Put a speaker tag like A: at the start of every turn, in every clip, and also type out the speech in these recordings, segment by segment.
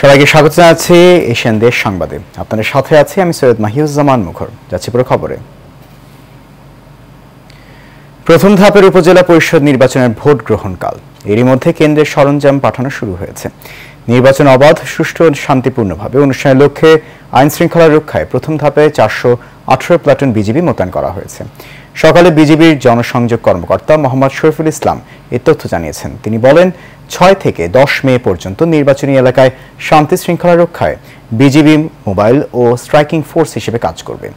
A: সবাইকে স্বাগত জানাচ্ছি এশিয়ান দেশ সংবাদে। আপনাদের সাথে আছি আমি সৈয়দ মাহিউজ্জামান মুখর। যাচ্ছি পুরো খবরে। প্রথম ধাপের উপজেলা পরিষদ নির্বাচনের ভোট গ্রহণকাল। এরই মধ্যে কেন্দ্রের সরঞ্জাম পাঠানো শুরু হয়েছে। নির্বাচন অবাধ, সুষ্ঠু ও শান্তিপূর্ণভাবে অনুষ্ঠানের লক্ষ্যে আইন শৃঙ্খলা রক্ষায় প্রথম ধাপে 418 প্লাটুন বিজিবি মোতায়েন করা হয়েছে। সকালে বিজিবির জনসংযোগ কর্মকর্তা মোহাম্মদ শরীফুল ইসলাম এ তথ্য জানিয়েছেন। তিনি বলেন, 6 থেকে 10 মে পর্যন্ত নির্বাচনী এলাকায় শান্তি শৃঙ্খলা রক্ষায় বিজিবি মোবাইল ও স্ট্রাইকিং ফোর্স হিসেবে কাজ করবে।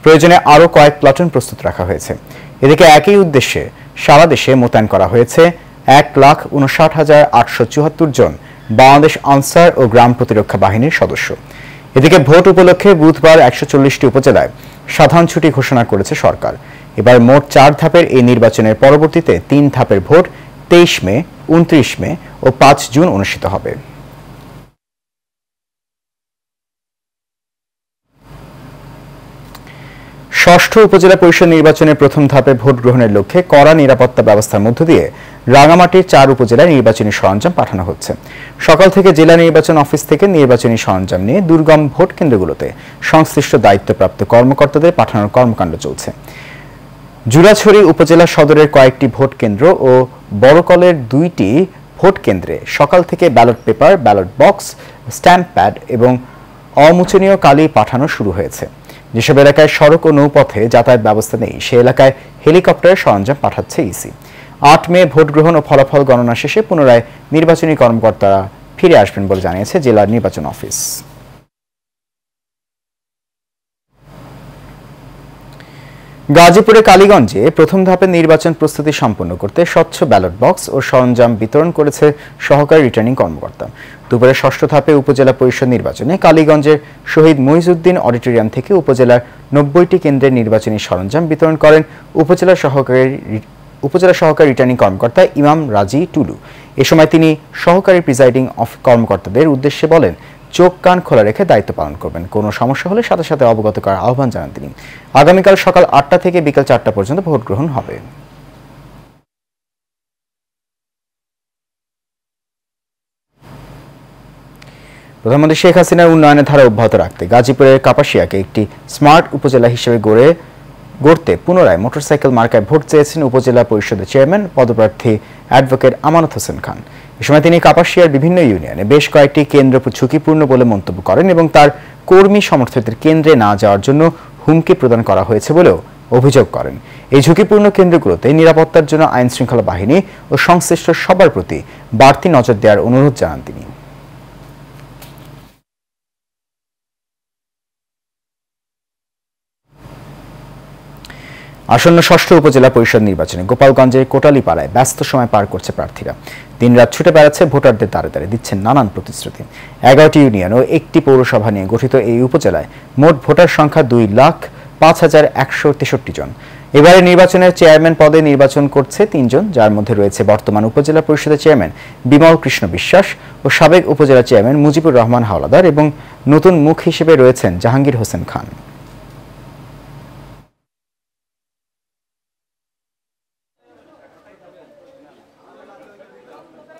A: প্রয়োজনে আরও কয়েক প্লাটুন প্রস্তুত রাখা হয়েছে। এদিকে একই উদ্দেশ্যে সারা দেশে মোতায়েন করা হয়েছে 1,59,874 জন বাংলাদেশ আনসার ও গ্রাম প্রতিরক্ষা বাহিনীর সদস্য। এদিকে ভোট উপলক্ষে বুধবার 140টি উপজেলায় সাধারণ ছুটি ঘোষণা করেছে সরকার। এবার মোট 4 ধাপের এই নির্বাচনের পরবর্তীতে 3 ধাপের ভোট 23 মে, 29 মে ও 5 জুন অনুষ্ঠিত হবে। ষষ্ঠ উপজেলা পরিষদ নির্বাচনের প্রথম ধাপে ভোট গ্রহণের লক্ষ্যে কড়া নিরাপত্তা ব্যবস্থার মধ্য দিয়ে রাঙামাটির 4 উপজেলায় নির্বাচনী সরঞ্জাম পাঠানো হচ্ছে। সকাল থেকে জেলা নির্বাচন অফিস থেকে নির্বাচনী সরঞ্জাম নিয়ে দুর্গম ভোট কেন্দ্রগুলোতে সংশ্লিষ্ট দায়িত্বপ্রাপ্ত কর্মকর্তাদের পাঠানোর কর্মকাণ্ড চলছে। জুরাছড়ি উপজেলা সদরের কয়েকটি ভোট কেন্দ্র ও বড়কলের 2টি ভোট কেন্দ্রে সকাল থেকে ballot paper, ballot box, stamp pad এবং অমোচনীয় কালি পাঠানো শুরু হয়েছে। যেসব এলাকায় সড়ক ও নৌপথে যাতায়াত ব্যবস্থা নেই, সে এলাকায় হেলিকপ্টারের সরঞ্জাম পাঠাচ্ছে ইসি। 8 মে ভোট গ্রহণ ও ফলাফল গণনা শেষে পুনরায় নির্বাচনী কর্মকর্তারা ফিরে আসবেন বলে জানিয়েছে জেলার নির্বাচন অফিস। গাজীপুরে কালীগঞ্জে প্রথম ধাপের নির্বাচন প্রস্তুতি সম্পন্ন করতে স্বচ্ছ ব্যালট বক্স ও সরঞ্জাম বিতরণ করেছে সহকারী রিটার্নিং কর্মকর্তা। দুপুরে ষষ্ঠ ধাপে উপজেলা পরিষদ নির্বাচনে কালীগঞ্জের শহীদ মইজউদ্দিন অডিটোরিয়াম থেকে উপজেলার 90টি কেন্দ্রের নির্বাচনী সরঞ্জাম বিতরণ করেন উপজেলা সহকারী রিটার্নিং কর্মকর্তা ইমাম রাজি টুলু। এ সময় তিনি সহকারী প্রিজাইডিং কর্মকর্তাদের উদ্দেশ্যে বলেন, চোখ কান খোলা রেখে দায়িত্ব পালন করবেন। কোনো সমস্যা হলে সাথে সাথে অবগত করার আহ্বান জানান তিনি। আগামীকাল সকাল 8টা থেকে বিকেল 4টা পর্যন্ত ভোট গ্রহণ হবে। প্রধানমন্ত্রী শেখ হাসিনার উন্নয়নের ধারা অব্যাহত রাখতে গাজীপুরের কাপাসিয়াকে একটি স্মার্ট উপজেলা হিসেবে গড়তে পুনরায় মোটরসাইকেল মার্কায় ভোট চেয়েছেন উপজেলা পরিষদের চেয়ারম্যান পদপ্রার্থী অ্যাডভোকেট আমানত হোসেন খান। এ সময় তিনি কাপাসিয়ার বিভিন্ন ইউনিয়নে বেশ কয়েকটি কেন্দ্র ঝুঁকিপূর্ণ বলে মন্তব্য করেন এবং তার কর্মী সমর্থকদের কেন্দ্রে না যাওয়ার জন্য হুমকি প্রদান করা হয়েছে বলেও অভিযোগ করেন। এই ঝুঁকিপূর্ণ কেন্দ্রগুলোতে নিরাপত্তার জন্য আইন শৃঙ্খলা বাহিনী ও সংশ্লিষ্ট সবার প্রতি বাড়তি নজর দেওয়ার অনুরোধ জানান তিনি। আসন্ন ষষ্ঠ উপজেলা পরিষদ নির্বাচনে গোপালগঞ্জের কোটালীপাড়ায় ব্যস্ত সময় পার করছে প্রার্থীরা। দিনরাত ছুটে বেড়াচ্ছে ভোটারদের দ্বারে দ্বারে, দিচ্ছেন নানান প্রতিশ্রুতি। 11টি ইউনিয়ন ও 1টি পৌরসভা নিয়ে গঠিত এই উপজেলায় মোট ভোটার সংখ্যা 2,05,163 জন। এবারে নির্বাচনের চেয়ারম্যান পদে নির্বাচন করছে 3 জন, যার মধ্যে রয়েছে বর্তমান উপজেলা পরিষদের চেয়ারম্যান বিমল কৃষ্ণ বিশ্বাস ও সাবেক উপজেলা চেয়ারম্যান মুজিবুর রহমান হাওলাদার এবং নতুন মুখ হিসেবে রয়েছেন জাহাঙ্গীর হোসেন খান।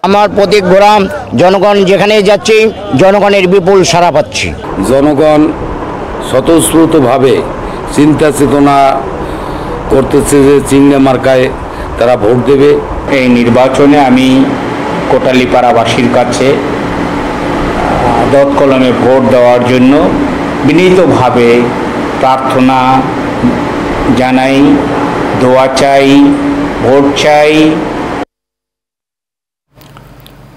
B: আমার প্রতীক ঘোরাম, জনগণ যেখানে যাচ্ছি জনগণের বিপুল সাড়া পাচ্ছি।
C: জনগণ স্বতঃস্ফূর্তভাবে চিন্তা চেতনা করতেছে যে চিহ্নে মার্কায় তারা ভোট দেবে।
D: এই নির্বাচনে আমি কোটালীপাড়াবাসীর কাছে দত কলমে ভোট দেওয়ার জন্য বিনীতভাবে প্রার্থনা জানাই, দোয়া চাই, ভোট চাই।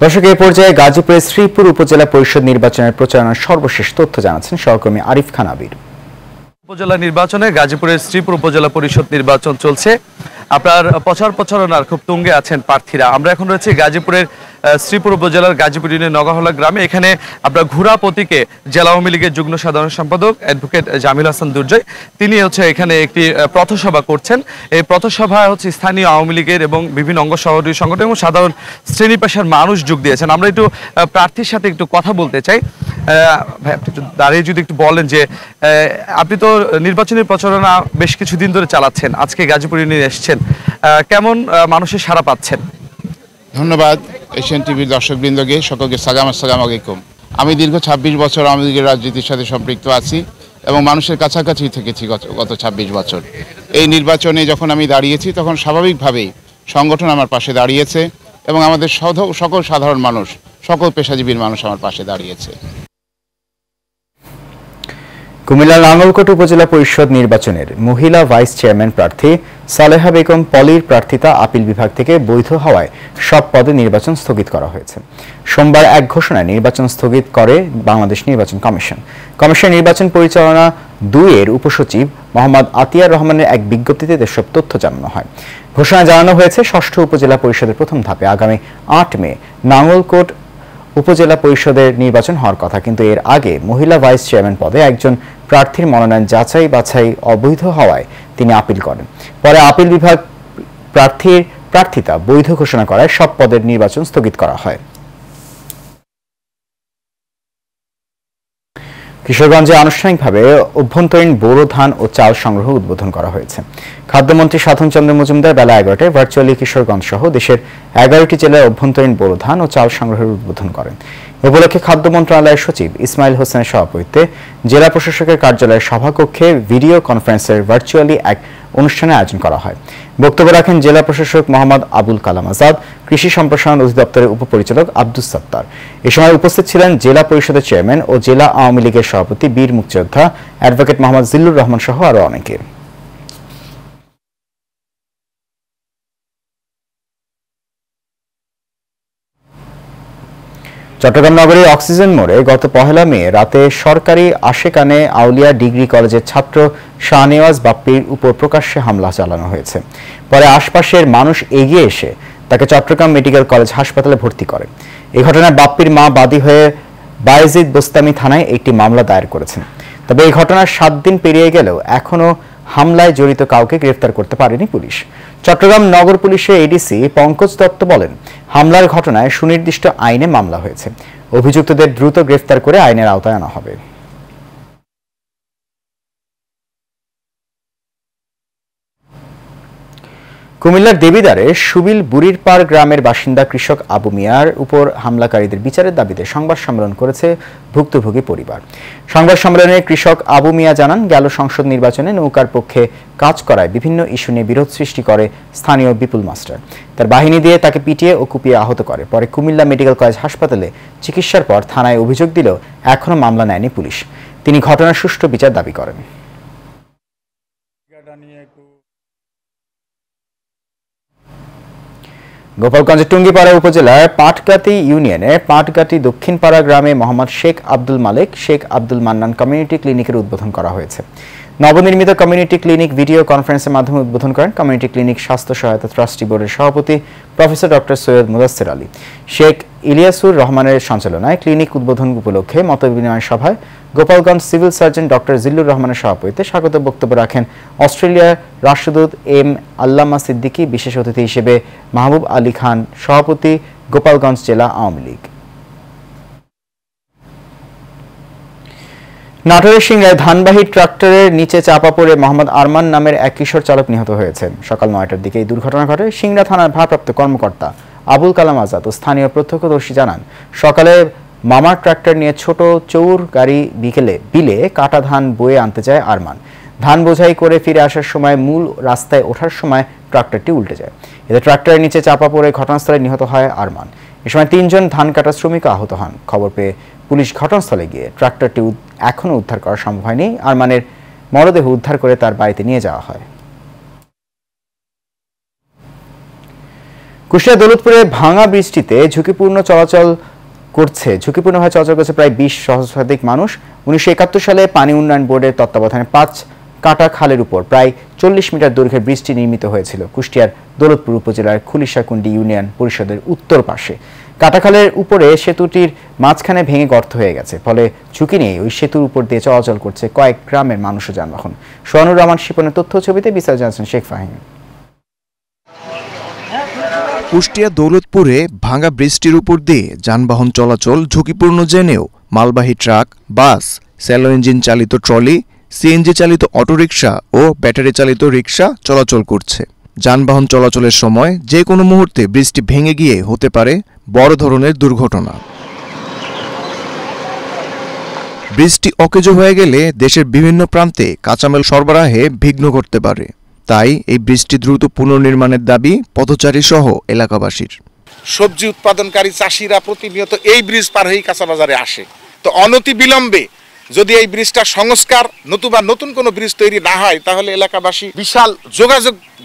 A: দর্শক, এই পর্যায়ে গাজীপুরের শ্রীপুর উপজেলা পরিষদ নির্বাচনের প্রচারণার সর্বশেষ তথ্য জানাচ্ছেন সহকর্মী আরিফ খান আবির।
E: উপজেলা নির্বাচনে গাজীপুরের শ্রীপুর উপজেলা পরিষদ নির্বাচন চলছে। আপনার প্রচারণার খুব তুঙ্গে আছেন প্রার্থীরা। আমরা এখন রয়েছি গাজীপুরের শ্রীপুর উপজেলার গাজীপুর ইউনিয়নের নগাহলা গ্রামে। এখানে আপনার ঘোড়া প্রতীকে জেলা আওয়ামী লীগের যুগ্ম সাধারণ সম্পাদক অ্যাডভোকেট জামিল হাসান দুর্জয় তিনি এখানে একটি পথসভা করছেন। এই পথসভায় স্থানীয় আওয়ামী লীগের এবং বিভিন্ন অঙ্গ সহযোগী সংগঠন এবং সাধারণ শ্রেণী পেশার মানুষ যোগ দিয়েছেন। আমরা একটু প্রার্থীর সাথে একটু কথা বলতে চাই। ভাই, আপনি একটু দাঁড়িয়ে যদি একটু বলেন যে আপনি তো নির্বাচনী প্রচারণা বেশ কিছুদিন ধরে চালাচ্ছেন, আজকে গাজীপুর ইউনিয়নে এসেছেন, কেমন মানুষের সাড়া পাচ্ছেন?
F: ধন্যবাদ এশিয়ান টিভির দর্শকবৃন্দকে, সকলকে সালাম, আসসালামু আলাইকুম। আমি দীর্ঘ ২৬ বছর আওয়ামী লীগের রাজনীতির সাথে সম্পৃক্ত আছি এবং মানুষের কাছাকাছি থেকেছি গত ২৬ বছর। এই নির্বাচনে যখন আমি দাঁড়িয়েছি তখন স্বাভাবিকভাবেই সংগঠন আমার পাশে দাঁড়িয়েছে এবং আমাদের সকল সাধারণ মানুষ, সকল পেশাজীবীর মানুষ আমার পাশে দাঁড়িয়েছে।
A: কুমিল্লার নাঙ্গলকোট উপজেলা পরিষদ নির্বাচনের মহিলা ভাইস চেয়ারম্যান প্রার্থী সালেহা বেগম পলির প্রার্থিতা আপিল বিভাগ থেকে বৈধ হওয়ায় সব পদে নির্বাচন স্থগিত করা হয়েছে। সোমবার এক ঘোষণায় নির্বাচন স্থগিত করে বাংলাদেশ নির্বাচন কমিশন। কমিশন নির্বাচন পরিচালনা ২ এর উপসচিব মোহাম্মদ আতিয়ার রহমানের এক বিজ্ঞপ্তিতে এসব তথ্য জানানো হয়। ঘোষণায় জানানো হয়েছে, ষষ্ঠ উপজেলা পরিষদের প্রথম ধাপে আগামী ৮ মে নাঙ্গলকোট উপজেলা পরিষদের নির্বাচন হওয়ার কথা, কিন্তু এর আগে মহিলা ভাইস চেয়ারম্যান পদে একজন প্রার্থীর মনোনয়ন যাচাই বাছাই অবৈধ হওয়ায় তিনি আপিল করেন। পরে আপিল বিভাগ প্রার্থিতা বৈধ ঘোষণা করায় সব পদের নির্বাচন স্থগিত করা হয়। কিশোরগঞ্জে আনুষ্ঠানিকভাবে অভ্যন্তরীণ বোরো ধান ও চাল সংগ্রহ উদ্বোধন করা হয়েছে। খাদ্যমন্ত্রী সাধন চন্দ্র মজুমদার বেলা ১১টায় ভার্চুয়ালি কিশোরগঞ্জ সহ দেশের ১১টি জেলায় অভ্যন্তরীণ বোরো ধান ও চাল সংগ্রহের উদ্বোধন করেন। উপলক্ষে খাদ্য মন্ত্রণালয়ের সচিব ইসমাইল হোসেনের সভাপতিত্বে জেলা প্রশাসকের কার্যালয়ের সভাকক্ষে ভিডিও কনফারেন্সের ভার্চুয়ালি এক অনুষ্ঠানের আয়োজন করা হয়। বক্তব্য রাখেন জেলা প্রশাসক মোহাম্মদ আবুল কালাম আজাদ, কৃষি সম্প্রসারণ অধিদপ্তরের উপপরিচালক আব্দুস সাত্তার। এ সময় উপস্থিত ছিলেন জেলা পরিষদের চেয়ারম্যান ও জেলা আওয়ামী লীগের সভাপতি বীর মুক্তিযোদ্ধা অ্যাডভোকেট মোহাম্মদ জিল্লুর রহমান সহ আরো অনেকে। চট্টগ্রাম নগরীর অক্সিজেন মোড়ে গত ১ মে রাতে সরকারি আশেকানে আউলিয়া ডিগ্রি কলেজের ছাত্র শাহনেওয়াজ বাপ্পির উপর প্রকাশ্যে হামলা চালানো হয়েছে। পরে আশপাশের মানুষ এগিয়ে এসে তাকে চট্টগ্রাম মেডিকেল কলেজ হাসপাতালে ভর্তি করে। এই ঘটনায় বাপ্পির মা বাদী হয়ে বায়েজিদ বোস্তামি থানায় একটি মামলা দায়ের করেছেন। তবে এই ঘটনার ৭ দিন পেরিয়ে গেলেও এখনও হামলায় জড়িত কাউকে গ্রেফতার করতে পারেনি পুলিশ। চট্টগ্রাম নগর পুলিশের এডিসি পঙ্কজ দত্ত বলেন, হামলার ঘটনায় সুনির্দিষ্ট আইনে মামলা হয়েছে। অভিযুক্তদের দ্রুত গ্রেফতার করে আইনের আওতায় আনা হবে। কুমিল্লার দেবিদ্বারে সুবিল বুড়িরপাড় গ্রামের বাসিন্দা কৃষক আবু মিয়ার উপর হামলাকারীদের বিচারের দাবিতে সংবাদ সম্মেলন করেছে ভুক্তভোগী পরিবার। সংবাদ সম্মেলনে কৃষক আবু মিয়া জানান, গেল সংসদ নির্বাচনে নৌকার পক্ষে কাজ করায় বিভিন্ন ইস্যু নিয়ে বিরোধ সৃষ্টি করে স্থানীয় বিপুল মাস্টার। তার বাহিনী দিয়ে তাকে পিটিয়ে ও কুপিয়ে আহত করে। পরে কুমিল্লা মেডিকেল কলেজ হাসপাতালে চিকিৎসার পর থানায় অভিযোগ দিলেও এখনও মামলা নেয়নি পুলিশ। তিনি ঘটনার সুষ্ঠু বিচার দাবি করেন। গোপালগঞ্জের টুঙ্গিপাড়া উপজেলার পাটগাতি ইউনিয়নের পাটগাতি দক্ষিণপাড়া গ্রামে মোহাম্মদ শেখ আব্দুল মালিক শেখ আব্দুল মান্নান কমিউনিটি ক্লিনিকের উদ্বোধন করা হয়েছে। নবনির্মিত কমিউনিটি ক্লিনিক ভিডিও কনফারেন্সের মাধ্যমে উদ্বোধন করেন কমিউনিটি ক্লিনিক স্বাস্থ্য সহায়তা ট্রাস্টি বোর্ডের সভাপতি প্রফেসর ডক্টর সৈয়দ মুদাসসির আলী। শেখ ইলিয়াসুর রহমানের সঞ্চালনায় ক্লিনিক উদ্বোধন উপলক্ষে মতবিনিময় সভায় Gopalganj civil surgeon doctor Zillur রহমানের সভাপতিত্বে স্বাগত বক্তব্য রাখেন অস্ট্রেলিয়ার রাষ্ট্রদূত এম আল্লামা সিদ্দিকী, বিশেষ অতিথি হিসেবে মাহবুব আলী খান, সভাপতি গোপালগঞ্জ জেলা আওয়ামী লীগ। নাটোরের সিংড়ায় ধানবাহী ট্রাক্টরের নিচে চাপা পড়ে মোহাম্মদ আরমান নামের এক কিশোর চালক নিহত হয়েছেন। সকাল ৯টার দিকে এই দুর্ঘটনা ঘটে। সিংড়া থানার ভারপ্রাপ্ত কর্মকর্তা আবুল কালাম আজাদ ও স্থানীয় প্রত্যক্ষদর্শী জানান, সকালে মামার ট্রাক্টর নিয়ে ছোট চৌর গাড়ি বিলে কাটা ধান বয়ে আনতে যায় আরমান। ধান বোঝাই করে ফিরে আসার সময় মূল রাস্তায় ওঠার সময় ট্রাক্টরটি উল্টে যায়। এতে ট্রাক্টরের নিচে চাপা পড়ে ঘটনাস্থলে নিহত হয় আরমান। এ সময় ৩ জন ধান কাটা শ্রমিক আহত হন। খবর পেয়ে পুলিশ ঘটনাস্থলে গিয়ে ট্রাক্টরটি এখনও উদ্ধার করা সম্ভব হয়নি। আরমানের মরদেহ উদ্ধার করে তার বাড়িতে নিয়ে যাওয়া হয়। কুষ্টিয়া দৌলতপুরে ভাঙা বৃষ্টিতে ঝুঁকিপূর্ণভাবে চলাচল করছে প্রায় ২০ সহস্রাধিক মানুষ। ১৯৭১ সালে পানি উন্নয়ন বোর্ডের তত্ত্বাবধানে ৫ কাটা খালের উপর প্রায় ৪০ মিটার দৈর্ঘ্যের ব্রিজটি নির্মিত হয়েছিল কুষ্টিয়ার দৌলতপুর উপজেলার খুলিশাকুণ্ডি ইউনিয়ন পরিষদের উত্তর পাশে। কাটাখালের উপরে সেতুটির মাঝখানে ভেঙে গর্ত হয়ে গেছে, ফলে ঝুঁকি নিয়ে ওই সেতুর উপর দিয়ে চলাচল করছে কয়েক গ্রামের মানুষ ও যানবাহন। সোহানুর রহমান শিপনের তথ্য ছবিতে বিস্তারিত জানাচ্ছেন শেখ ফাহিম।
G: কুষ্টিয়া দৌলতপুরে ভাঙা ব্রিজটির উপর দিয়ে যানবাহন চলাচল ঝুঁকিপূর্ণ জেনেও মালবাহী ট্রাক, বাস, স্যালো ইঞ্জিন চালিত ট্রলি, সিএনজি চালিত অটোরিকশা ও ব্যাটারি চালিত রিকশা চলাচল করছে। যানবাহন চলাচলের সময় যে কোনো মুহূর্তে ব্রিজটি ভেঙে গিয়ে হতে পারে বড় ধরনের দুর্ঘটনা। বৃষ্টি অকেজো হয়ে গেলে দেশের বিভিন্ন প্রান্তে কাঁচামাল সরবরাহে বিঘ্ন করতে পারে। তাই এই বৃষ্টি দ্রুত পুনর্নির্মাণের দাবি পথচারী সহ এলাকাবাসীর।
H: সবজি উৎপাদনকারী চাষিরা প্রতিনিয়ত এই ব্রিজ পার হয়ে কাঁচা বাজারে আসে, তো অনতি বিলম্বে যদি এই ব্রিজটা সংস্কার নতুবা নতুন কোনো ব্রিজ তৈরি না হয় তাহলে এলাকাবাসী বিশাল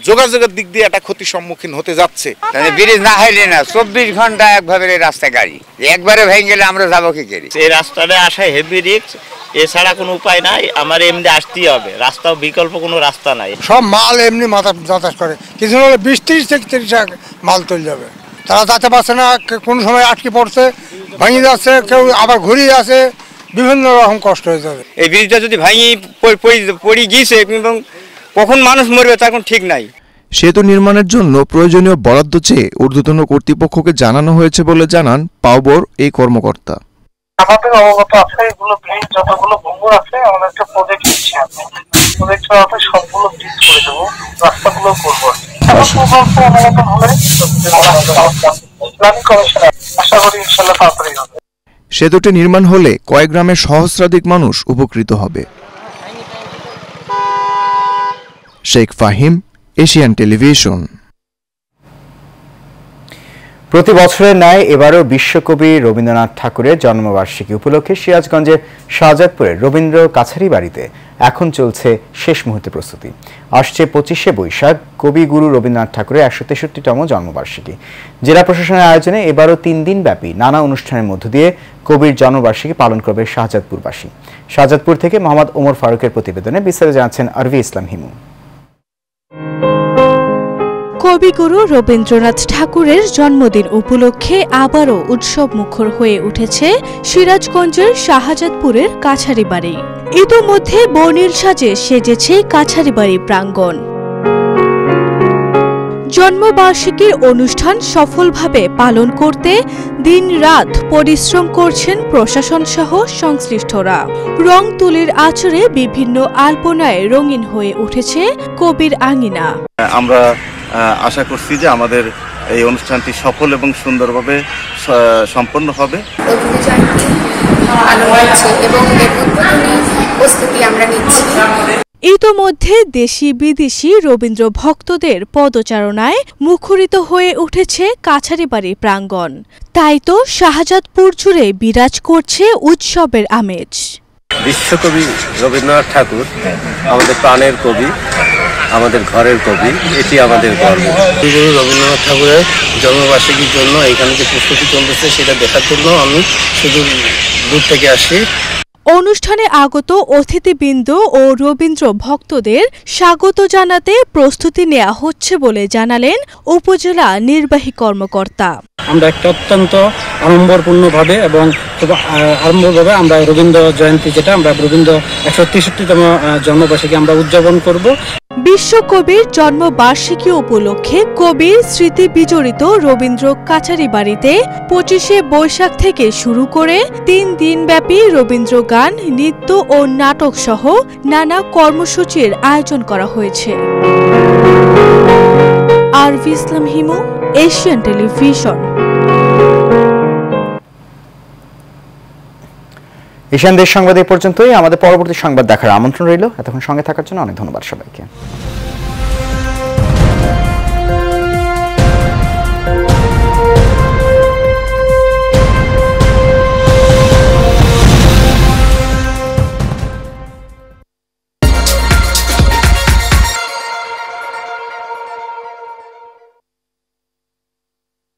H: যোগাযোগের দিক দিয়ে একটা ক্ষতির সম্মুখীন হতে যাচ্ছে।
I: ব্রিজ না হইলে না 24 ঘন্টা একভাবে রাস্তায় গাড়ি, একবারে ভেঙে গেলে আমরা যাবো কি করে?
J: এই রাস্তাটা আসা হেভি রিস্ক, এছাড়া কোনো উপায় নাই, আমার এমনি আসতেই হবে, রাস্তাও বিকল্প কোনো রাস্তা নাই।
K: সব মাল এমনি মাথা যাতায়াত করে, কিছু হলে 20-30 থেকে 30 মাল চলে যাবে, তারা যেতে পারছে না, কোন সময় আটকে পড়ছে, ভেঙে যাচ্ছে, কেউ আবার ঘুরিয়ে আছে, বিভিন্ন রকম কষ্ট হয়ে যাবে।
I: এই ব্রিজটা যদি ভেঙে পড়ে গিয়েছে এবং কখন মানুষ মরবে তা এখন ঠিক নাই।
G: সেতু নির্মাণের জন্য প্রয়োজনীয় বরাদ্দ চেয়ে ঊর্ধ্বতন কর্তৃপক্ষকে জানানো হয়েছে বলে জানান পাওবর এই কর্মকর্তা।
L: আমাদের অবগত আছে এগুলো ব্রিজ যতগুলো ভঙ্গুর আছে আমাদের একটা প্রজেক্ট দিচ্ছি, প্রজেক্ট আমরা সবগুলো ব্রিজ করে দেবো, রাস্তাগুলো করবো। অনুমোদন হলে প্ল্যানিং কমিশনে আশা করি ইনশাল্লাহ তাড়াতাড়ি হবে।
G: সেতুটি নির্মাণ হলে কয়েক গ্রামের সহস্রাধিক মানুষ উপকৃত হবে। Sheikh Fahim, Asian television.
A: প্রতি বছরের ন্যায় এবারও বিশ্বকবি রবীন্দ্রনাথ ঠাকুরের জন্মবার্ষিকী উপলক্ষে সিরাজগঞ্জের শাহজাদপুরের রবীন্দ্র কাছারি বাড়িতে এখন চলছে শেষ মুহূর্তে প্রস্তুতি। আসছে 25শে বৈশাখ কবিগুরু রবীন্দ্রনাথ ঠাকুরের 163তম জন্মবার্ষিকী। জেলা প্রশাসনের আয়োজনে এবারও 3 দিন ব্যাপী নানা অনুষ্ঠানের মধ্য দিয়ে কবির জন্মবার্ষিকী পালন করবে শাহজাদপুরবাসী। শাহজাদপুর থেকে মোহাম্মদ ওমর ফারুকের প্রতিবেদনে বিস্তারিত জানাচ্ছেন আরভি ইসলাম হিমু।
M: কবিগুরু রবীন্দ্রনাথ ঠাকুরের জন্মদিন উপলক্ষে আবারও উৎসব মুখর হয়ে উঠেছে সিরাজগঞ্জের শাহজাদপুরের কাছারি বাড়ি। ইতোমধ্যে বর্ণিল সাজে সেজেছে কাছারি বাড়ি প্রাঙ্গণ। জন্মবার্ষিকীর অনুষ্ঠান সফলভাবে পালন করতে দিন-রাত পরিশ্রম করছেন প্রশাসন সহ সংশ্লিষ্টরা। রং তুলির আঁচড়ে বিভিন্ন আলপনায় রঙিন হয়ে উঠেছে কবির আঙিনা।
N: আমরা আশা করছি যে আমাদের এই অনুষ্ঠানটি সফল এবং সুন্দরভাবে সম্পন্ন হবে।
M: ইতোমধ্যে দেশি বিদেশি রবীন্দ্র ভক্তদের পদচারণায় মুখরিত হয়ে উঠেছে কাছারি বাড়ির প্রাঙ্গণ। তাই তো শাহজাদপুর জুড়ে বিরাজ করছে উৎসবের আমেজ।
O: বিশ্বকবি রবীন্দ্রনাথ ঠাকুর আমাদের প্রাণের কবি, আমাদের ঘরের কবি, এটি আমাদের গর্ব। কবিগুরু রবীন্দ্রনাথ ঠাকুরের জন্মবার্ষিকীর জন্য এখানে যে প্রস্তুতি চলতেছে সেটা দেখার জন্য আমি শুধু দূর থেকে আসি।
M: অনুষ্ঠানে আগত অতিথিবৃন্দ ও রবীন্দ্র ভক্তদের স্বাগত জানাতে প্রস্তুতি নেওয়া হচ্ছে বলে জানালেন উপজেলা নির্বাহী কর্মকর্তা।
P: আমরা একটা অত্যন্ত আড়ম্বরপূর্ণভাবে এবং খুব আড়ম্বরভাবে আমরা রবীন্দ্র জয়ন্তী, যেটা আমরা রবীন্দ্র 163তম জন্মবার্ষিকী আমরা উদযাপন করব।
M: বিশ্বকবির জন্মবার্ষিকী উপলক্ষে কবির স্মৃতি বিজড়িত রবীন্দ্র কাছারি বাড়িতে 25শে বৈশাখ থেকে শুরু করে 3 দিনব্যাপী রবীন্দ্র গান, নৃত্য ও নাটক সহ নানা কর্মসূচির আয়োজন করা হয়েছে। আরভি ইসলাম হিমু, এশিয়ান টেলিভিশন।
A: এশিয়ান দেশ সংবাদ এই পর্যন্তই। আমাদের পরবর্তী সংবাদ দেখার আমন্ত্রণ রইল। এতক্ষণ সঙ্গে থাকার জন্য অনেক ধন্যবাদ সবাইকে।